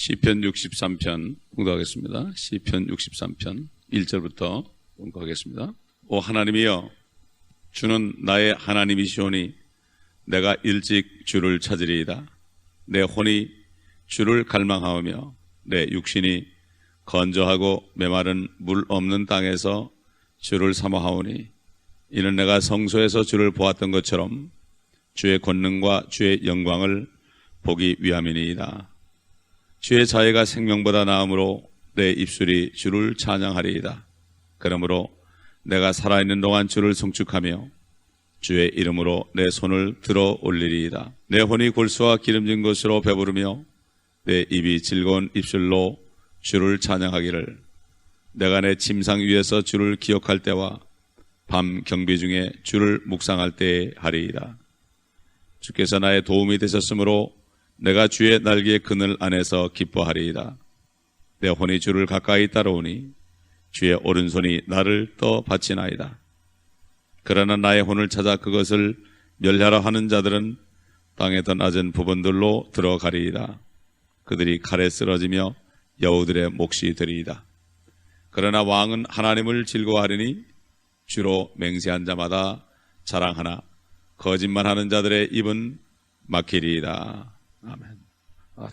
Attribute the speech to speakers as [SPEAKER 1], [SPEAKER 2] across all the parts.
[SPEAKER 1] 시편 63편 공독하겠습니다. 시편 63편 1절부터 공독하겠습니다. 오 하나님이여, 주는 나의 하나님이시오니 내가 일찍 주를 찾으리이다. 내 혼이 주를 갈망하오며 내 육신이 건조하고 메마른 물 없는 땅에서 주를 사모하오니 이는 내가 성소에서 주를 보았던 것처럼 주의 권능과 주의 영광을 보기 위함이니이다. 주의 자애가 생명보다 나음으로 내 입술이 주를 찬양하리이다. 그러므로 내가 살아있는 동안 주를 송축하며 주의 이름으로 내 손을 들어 올리리이다. 내 혼이 골수와 기름진 것으로 배부르며 내 입이 즐거운 입술로 주를 찬양하기를, 내가 내 침상 위에서 주를 기억할 때와 밤 경비 중에 주를 묵상할 때에 하리이다. 주께서 나의 도움이 되셨으므로 내가 주의 날개의 그늘 안에서 기뻐하리이다. 내 혼이 주를 가까이 따라오니 주의 오른손이 나를 떠받치나이다. 그러나 나의 혼을 찾아 그것을 멸하라 하는 자들은 땅의 더 낮은 부분들로 들어가리이다. 그들이 칼에 쓰러지며 여우들의 몫이 되리이다. 그러나 왕은 하나님을 즐거워하리니 주로 맹세한 자마다 자랑하나 거짓말하는 자들의 입은 막히리이다. 아멘.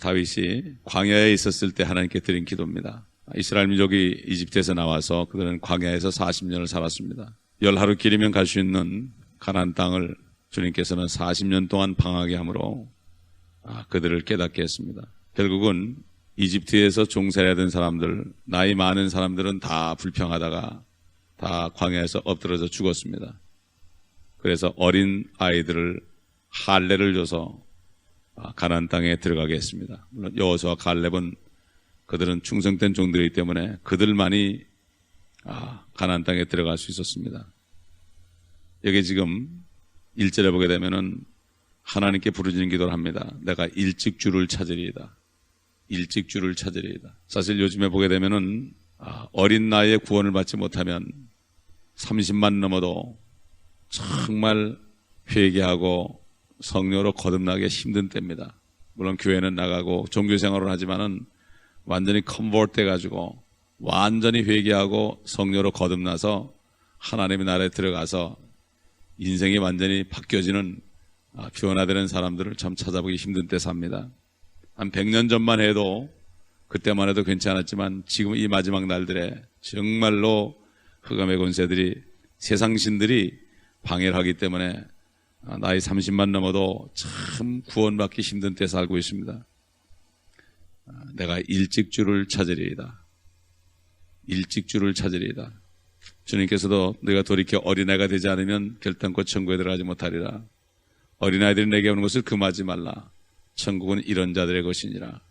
[SPEAKER 1] 다윗이 광야에 있었을 때 하나님께 드린 기도입니다. 이스라엘 민족이 이집트에서 나와서 그들은 광야에서 40년을 살았습니다. 열하루 길이면 갈 수 있는 가나안 땅을 주님께서는 40년 동안 방하게 함으로 그들을 깨닫게 했습니다. 결국은 이집트에서 종살이하던 사람들, 나이 많은 사람들은 다 불평하다가 다 광야에서 엎드러져 죽었습니다. 그래서 어린 아이들을 할례를 줘서 가나안 땅에 들어가게 했습니다. 물론 여호수아와 갈렙은 그들은 충성된 종들이기 때문에 그들만이 가나안 땅에 들어갈 수 있었습니다. 여기 지금 1절에 보게 되면은 하나님께 부르짖는 기도를 합니다. 내가 일찍 주를 찾으리이다. 일찍 주를 찾으리이다. 사실 요즘에 보게 되면은 어린 나이에 구원을 받지 못하면 30만 넘어도 정말 회개하고 성령으로 거듭나기 힘든 때입니다. 물론 교회는 나가고 종교생활을 하지만은 완전히 컨버트 해가지고 완전히 회개하고 성령으로 거듭나서 하나님의 나라에 들어가서 인생이 완전히 바뀌어지는 변화되는 사람들을 참 찾아보기 힘든 때 삽니다. 한 100년 전만 해도 그때만 해도 괜찮았지만 지금 이 마지막 날들에 정말로 흑암의 권세들이, 세상신들이 방해를 하기 때문에 나이 30만 넘어도 참 구원받기 힘든 때 살고 있습니다. 내가 일찍 주를 찾으리이다. 일찍 주를 찾으리이다. 주님께서도 너희가 돌이켜 어린아이가 되지 않으면 결단코 천국에 들어가지 못하리라. 어린아이들이 내게 오는 것을 금하지 말라. 천국은 이런 자들의 것이니라.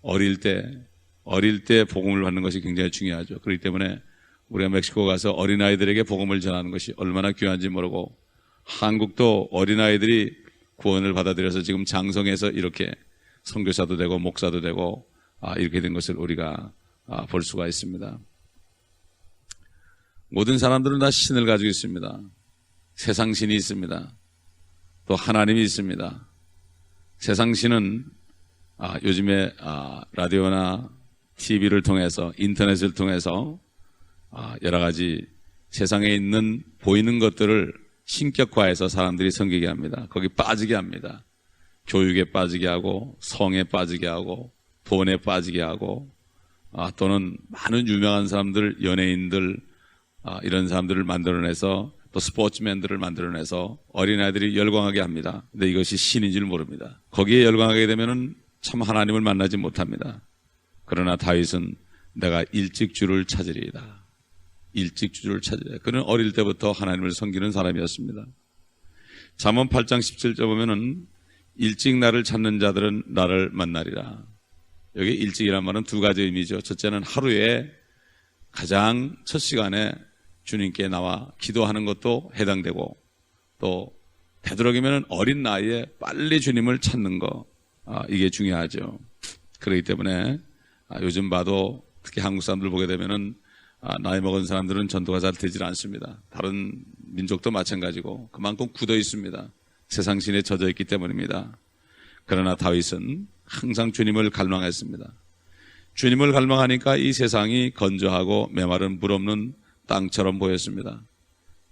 [SPEAKER 1] 어릴 때 복음을 받는 것이 굉장히 중요하죠. 그렇기 때문에 우리가 멕시코 가서 어린아이들에게 복음을 전하는 것이 얼마나 귀한지 모르고, 한국도 어린아이들이 구원을 받아들여서 지금 장성해서 이렇게 선교사도 되고 목사도 되고 이렇게 된 것을 우리가 볼 수가 있습니다. 모든 사람들은 다 신을 가지고 있습니다. 세상 신이 있습니다. 또 하나님이 있습니다. 세상 신은 요즘에 라디오나 TV를 통해서, 인터넷을 통해서 여러 가지 세상에 있는 보이는 것들을 신격화해서 사람들이 섬기게 합니다. 거기 빠지게 합니다. 교육에 빠지게 하고, 성에 빠지게 하고, 돈에 빠지게 하고, 또는 많은 유명한 사람들, 연예인들, 이런 사람들을 만들어내서, 또 스포츠맨들을 만들어내서 어린아이들이 열광하게 합니다. 근데 이것이 신인 줄 모릅니다. 거기에 열광하게 되면은 참 하나님을 만나지 못합니다. 그러나 다윗은 내가 일찍 주를 찾으리이다. 일찍 주를 찾으리이다. 그는 어릴 때부터 하나님을 섬기는 사람이었습니다. 잠언 8장 17절 보면은 일찍 나를 찾는 자들은 나를 만나리라. 여기 일찍이란 말은 두 가지 의미죠. 첫째는 하루에 가장 첫 시간에 주님께 나와 기도하는 것도 해당되고, 또 되도록이면 어린 나이에 빨리 주님을 찾는 거, 이게 중요하죠. 그렇기 때문에 요즘 봐도 특히 한국 사람들 보게 되면은 나이 먹은 사람들은 전도가 잘 되질 않습니다. 다른 민족도 마찬가지고 그만큼 굳어 있습니다. 세상신에 젖어 있기 때문입니다. 그러나 다윗은 항상 주님을 갈망했습니다. 주님을 갈망하니까 이 세상이 건조하고 메마른 물 없는 땅처럼 보였습니다.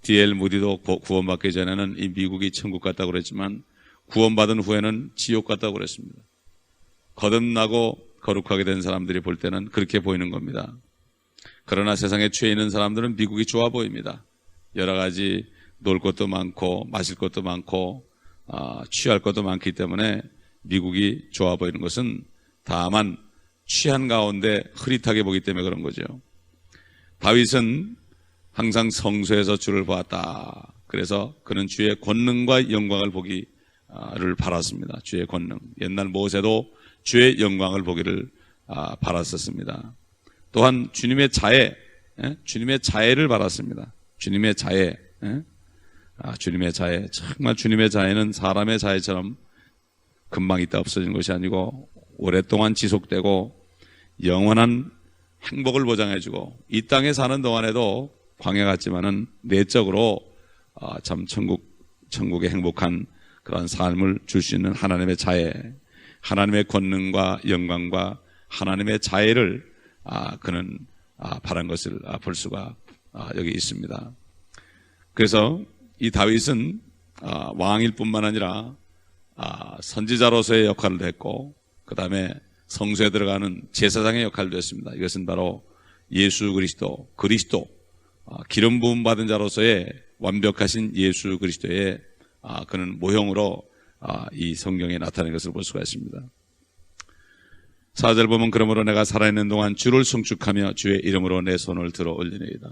[SPEAKER 1] D.L. 무디도 구원받기 전에는 이 미국이 천국 같다고 그랬지만 구원받은 후에는 지옥 같다고 그랬습니다. 거듭나고 거룩하게 된 사람들이 볼 때는 그렇게 보이는 겁니다. 그러나 세상에 취해 있는 사람들은 미국이 좋아 보입니다. 여러 가지 놀 것도 많고 마실 것도 많고 취할 것도 많기 때문에 미국이 좋아 보이는 것은 다만 취한 가운데 흐릿하게 보기 때문에 그런 거죠. 다윗은 항상 성소에서 주를 보았다. 그래서 그는 주의 권능과 영광을 보기를 바랐습니다. 주의 권능. 옛날 모세도 주의 영광을 보기를 바랐었습니다. 또한 주님의 자애, 주님의 자애를 바랐습니다. 주님의 자애, 주님의 자애. 정말 주님의 자애는 사람의 자애처럼 금방 있다 없어지는 것이 아니고 오랫동안 지속되고 영원한 행복을 보장해주고 이 땅에 사는 동안에도 광야 같지만은 내적으로 참 천국의 행복한 그런 삶을 줄 수 있는 하나님의 자애, 하나님의 권능과 영광과 하나님의 자애를 그는 바란 것을 볼 수가 여기 있습니다. 그래서 이 다윗은 왕일 뿐만 아니라 선지자로서의 역할을 했고 그 다음에 성소에 들어가는 제사장의 역할도 했습니다. 이것은 바로 예수 그리스도 기름 부음 받은 자로서의 완벽하신 예수 그리스도의 그는 모형으로 이 성경에 나타낸 것을 볼 수가 있습니다. 4절 보면 그러므로 내가 살아있는 동안 주를 송축하며 주의 이름으로 내 손을 들어 올리니이다.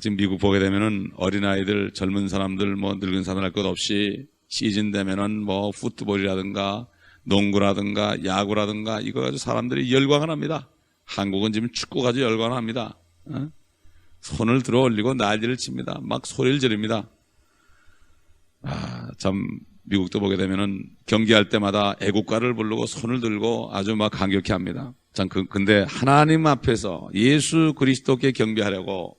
[SPEAKER 1] 지금 미국 보게 되면은 어린아이들, 젊은 사람들, 늙은 사람들 할 것 없이 시즌 되면은 풋볼이라든가 농구라든가 야구라든가 이거 가지고 사람들이 열광을 합니다. 한국은 지금 축구 가지고 열광을 합니다. 손을 들어 올리고 난리를 칩니다. 막 소리를 지릅니다. 참 미국도 보게 되면은 경기할 때마다 애국가를 부르고 손을 들고 아주 막 감격해 합니다. 참 근데 하나님 앞에서 예수 그리스도께 경배하려고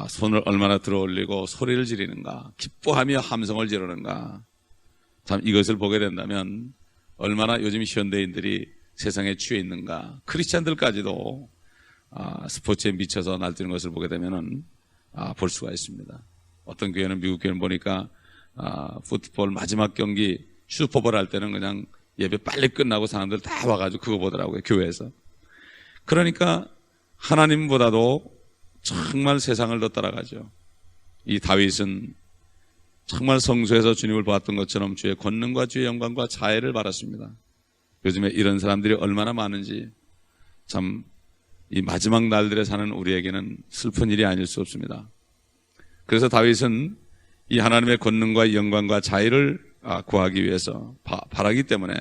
[SPEAKER 1] 손을 얼마나 들어 올리고 소리를 지르는가, 기뻐하며 함성을 지르는가. 참 이것을 보게 된다면 얼마나 요즘 현대인들이 세상에 취해 있는가. 크리스찬들까지도 스포츠에 미쳐서 날뛰는 것을 보게 되면은 볼 수가 있습니다. 어떤 교회는 미국 교회는 보니까 풋볼 마지막 경기 슈퍼볼 할 때는 그냥 예배 빨리 끝나고 사람들 다 와가지고 그거 보더라고요, 교회에서. 그러니까 하나님보다도 정말 세상을 더 따라가죠. 이 다윗은 정말 성소에서 주님을 보았던 것처럼 주의 권능과 주의 영광과 자애를 바랐습니다. 요즘에 이런 사람들이 얼마나 많은지 참 이 마지막 날들에 사는 우리에게는 슬픈 일이 아닐 수 없습니다. 그래서 다윗은 이 하나님의 권능과 영광과 자애를 구하기 위해서 바라기 때문에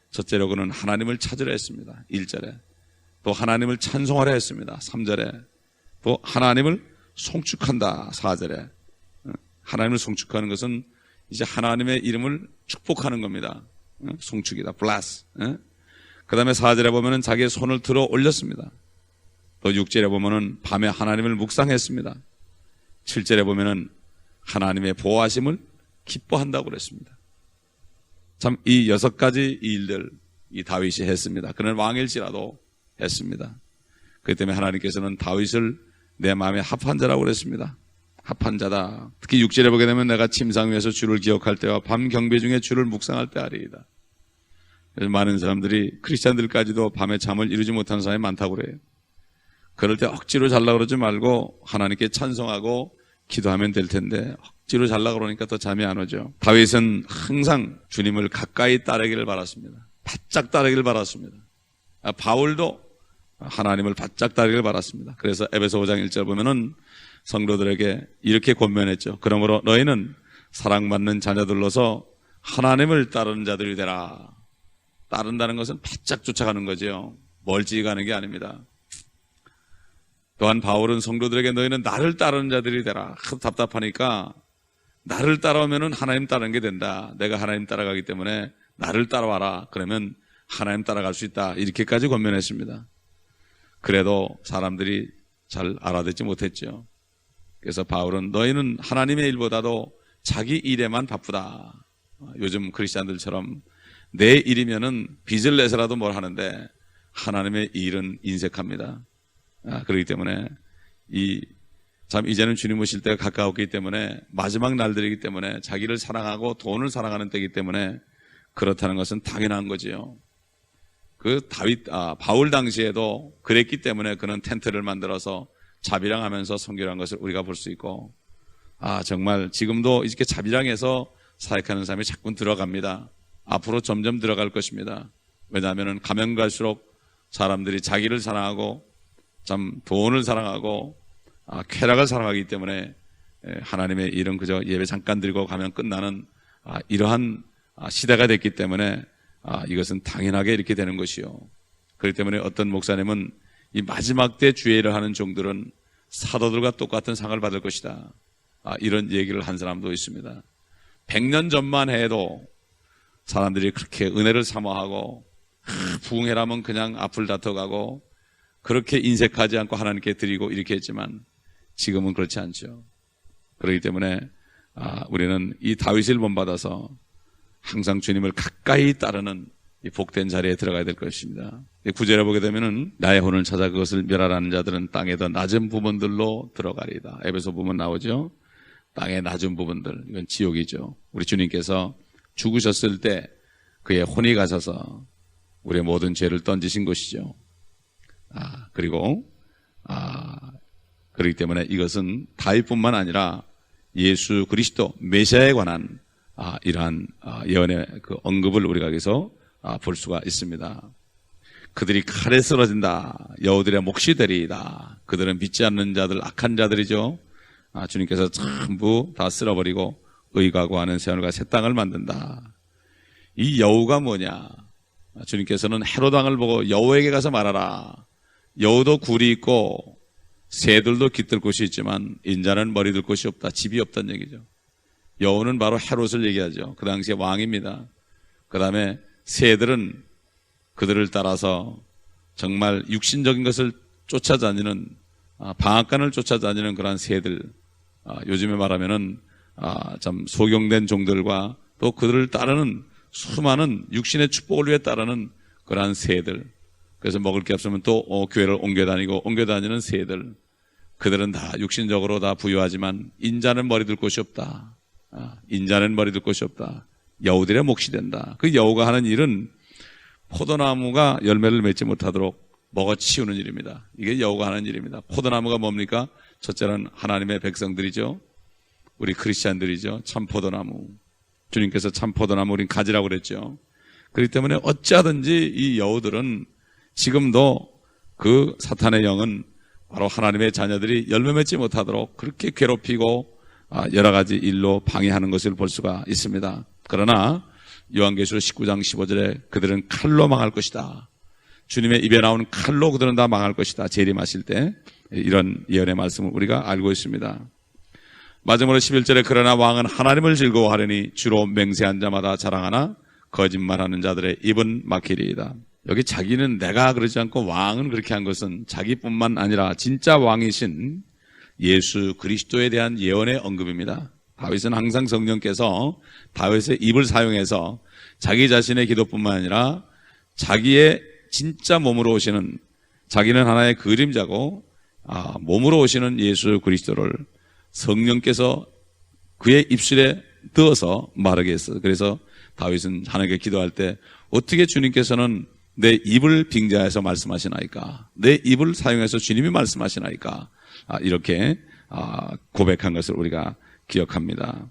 [SPEAKER 1] 첫째로 그는 하나님을 찾으려 했습니다. 1절에. 또 하나님을 찬송하려 했습니다. 3절에. 또 하나님을 송축한다. 4절에. 하나님을 송축하는 것은 이제 하나님의 이름을 축복하는 겁니다. 송축이다. bless. 그 다음에 4절에 보면은 자기의 손을 들어 올렸습니다. 또 6절에 보면은 밤에 하나님을 묵상했습니다. 7절에 보면은 하나님의 보호하심을 기뻐한다고 그랬습니다. 참 이 6가지 일들 이 다윗이 했습니다. 그는 왕일지라도 했습니다. 그렇기 때문에 하나님께서는 다윗을 내 마음에 합한 자라고 그랬습니다. 합한 자다. 특히 6절에 보게 되면 내가 침상 위에서 주를 기억할 때와 밤 경배 중에 주를 묵상할 때 하리이다. 그래서 많은 사람들이 크리스찬들까지도 밤에 잠을 이루지 못하는 사람이 많다고 그래요. 그럴 때 억지로 자려고 그러지 말고 하나님께 찬송하고 기도하면 될 텐데 억지로 자려고 그러니까 또 잠이 안 오죠. 다윗은 항상 주님을 가까이 따르기를 바랐습니다. 바짝 따르기를 바랐습니다. 바울도 하나님을 바짝 따르기를 바랐습니다. 그래서 에베소 5장 1절 보면은 성도들에게 이렇게 권면했죠. 그러므로 너희는 사랑받는 자녀들로서 하나님을 따르는 자들이 되라. 따른다는 것은 바짝 쫓아가는 거죠. 멀찍이 가는 게 아닙니다. 또한 바울은 성도들에게 너희는 나를 따르는 자들이 되라. 답답하니까 나를 따라오면은 하나님 따르는 게 된다. 내가 하나님 따라가기 때문에 나를 따라와라. 그러면 하나님 따라갈 수 있다. 이렇게까지 권면했습니다. 그래도 사람들이 잘 알아듣지 못했죠. 그래서 바울은 너희는 하나님의 일보다도 자기 일에만 바쁘다. 요즘 크리스찬들처럼 내 일이면은 빚을 내서라도 뭘 하는데 하나님의 일은 인색합니다. 그렇기 때문에 참 이제는 주님 오실 때가 가까웠기 때문에 마지막 날들이기 때문에 자기를 사랑하고 돈을 사랑하는 때이기 때문에 그렇다는 것은 당연한 거지요. 바울 당시에도 그랬기 때문에 그는 텐트를 만들어서 자비랑하면서 선교한 것을 우리가 볼 수 있고, 정말 지금도 이렇게 자비랑해서 사역하는 사람이 자꾸 들어갑니다. 앞으로 점점 들어갈 것입니다. 왜냐하면 가면 갈수록 사람들이 자기를 사랑하고 참 돈을 사랑하고 쾌락을 사랑하기 때문에 하나님의 일은 그저 예배 잠깐 드리고 가면 끝나는 이러한 시대가 됐기 때문에 이것은 당연하게 이렇게 되는 것이요. 그렇기 때문에 어떤 목사님은 이 마지막 때 주의 일을 하는 종들은 사도들과 똑같은 상을 받을 것이다, 이런 얘기를 한 사람도 있습니다. 100년 전만 해도 사람들이 그렇게 은혜를 사모하고 부흥회라면 그냥 앞을 다퉈가고 그렇게 인색하지 않고 하나님께 드리고 이렇게 했지만 지금은 그렇지 않죠. 그렇기 때문에 우리는 이 다윗을 본받아서 항상 주님을 가까이 따르는 이 복된 자리에 들어가야 될 것입니다. 9절에 보게 되면은 나의 혼을 찾아 그것을 멸하라는 자들은 땅의 더 낮은 부분들로 들어가리다. 에베소 부분 나오죠. 땅의 낮은 부분들, 이건 지옥이죠. 우리 주님께서 죽으셨을 때 그의 혼이 가셔서 우리의 모든 죄를 던지신 것이죠. 그렇기 때문에 이것은 다윗뿐만 아니라 예수 그리스도 메시아에 관한 이러한 예언의 그 언급을 우리가 여기서 볼 수가 있습니다. 그들이 칼에 쓰러진다. 여우들의 몫이 되리이다. 그들은 믿지 않는 자들, 악한 자들이죠. 주님께서 전부 다 쓸어버리고 의가 구하는 새하늘과 새 땅을 만든다. 이 여우가 뭐냐? 주님께서는 헤롯 왕을 보고 여우에게 가서 말하라. 여우도 굴이 있고 새들도 깃들 곳이 있지만 인자는 머리 들 곳이 없다. 집이 없다는 얘기죠. 여우는 바로 헤롯을 얘기하죠. 그 당시에 왕입니다. 그 다음에 새들은 그들을 따라서 정말 육신적인 것을 쫓아다니는, 방앗간을 쫓아다니는 그러한 새들, 요즘에 말하면은 참 소경된 종들과 또 그들을 따르는 수많은 육신의 축복을 위해 따르는 그러한 새들, 그래서 먹을 게 없으면 또 교회를 옮겨다니는 새들, 그들은 다 육신적으로 다 부유하지만 인자는 머리 들 곳이 없다. 인자는 머리 들 곳이 없다. 여우들의 몫이 된다. 그 여우가 하는 일은 포도나무가 열매를 맺지 못하도록 먹어치우는 일입니다. 이게 여우가 하는 일입니다. 포도나무가 뭡니까? 첫째는 하나님의 백성들이죠. 우리 크리스찬들이죠. 참 포도나무. 주님께서 참 포도나무 우린 가지라고 그랬죠. 그렇기 때문에 어찌하든지 이 여우들은 지금도 그 사탄의 영은 바로 하나님의 자녀들이 열매 맺지 못하도록 그렇게 괴롭히고 여러 가지 일로 방해하는 것을 볼 수가 있습니다. 그러나 요한계시록 19장 15절에 그들은 칼로 망할 것이다. 주님의 입에 나오는 칼로 그들은 다 망할 것이다. 재림하실 때 이런 예언의 말씀을 우리가 알고 있습니다. 마지막으로 11절에 그러나 왕은 하나님을 즐거워하려니 주로 맹세한 자마다 자랑하나 거짓말하는 자들의 입은 막히리이다. 여기 자기는 내가 그러지 않고 왕은 그렇게 한 것은 자기뿐만 아니라 진짜 왕이신 예수 그리스도에 대한 예언의 언급입니다. 다윗은 항상 성령께서 다윗의 입을 사용해서 자기 자신의 기도뿐만 아니라 자기의 진짜 몸으로 오시는, 자기는 하나의 그림자고 몸으로 오시는 예수 그리스도를 성령께서 그의 입술에 넣어서 말하게 했어요. 그래서 다윗은 하나님께 기도할 때 어떻게 주님께서는 내 입을 빙자해서 말씀하시나이까, 내 입을 사용해서 주님이 말씀하시나이까, 이렇게 고백한 것을 우리가 기억합니다.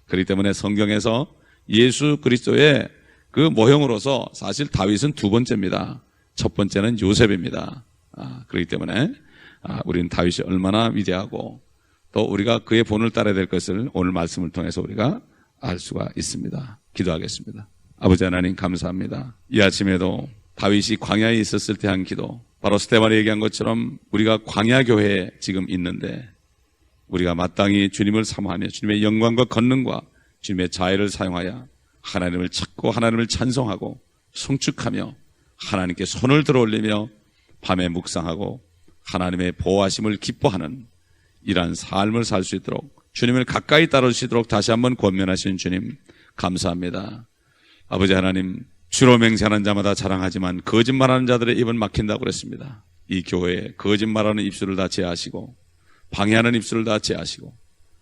[SPEAKER 1] 그렇기 때문에 성경에서 예수 그리스도의 그 모형으로서 사실 다윗은 두 번째입니다. 첫 번째는 요셉입니다. 그렇기 때문에 우리는 다윗이 얼마나 위대하고 또 우리가 그의 본을 따라야 될 것을 오늘 말씀을 통해서 우리가 알 수가 있습니다. 기도하겠습니다. 아버지 하나님 감사합니다. 이 아침에도 다윗이 광야에 있었을 때 한 기도, 바로 스데반이 얘기한 것처럼 우리가 광야 교회에 지금 있는데 우리가 마땅히 주님을 사모하며 주님의 영광과 권능과 주님의 자애를 사용하여 하나님을 찾고 하나님을 찬송하고 송축하며 하나님께 손을 들어 올리며 밤에 묵상하고 하나님의 보호하심을 기뻐하는 이러한 삶을 살 수 있도록 주님을 가까이 따라주시도록 다시 한번 권면하시는 주님 감사합니다. 아버지 하나님, 주로 맹세하는 자마다 자랑하지만 거짓말하는 자들의 입은 막힌다고 그랬습니다. 이 교회에 거짓말하는 입술을 다 제하시고 방해하는 입술을 다 제하시고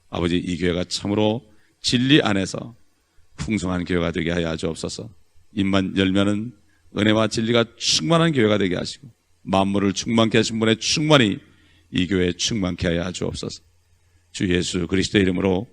[SPEAKER 1] 아버지 이 교회가 참으로 진리 안에서 풍성한 교회가 되게 하여 주옵소서. 입만 열면은 은혜와 진리가 충만한 교회가 되게 하시고 만물을 충만케 하신 분의 충만히 이 교회에 충만케 하여 주옵소서. 주 예수 그리스도의 이름으로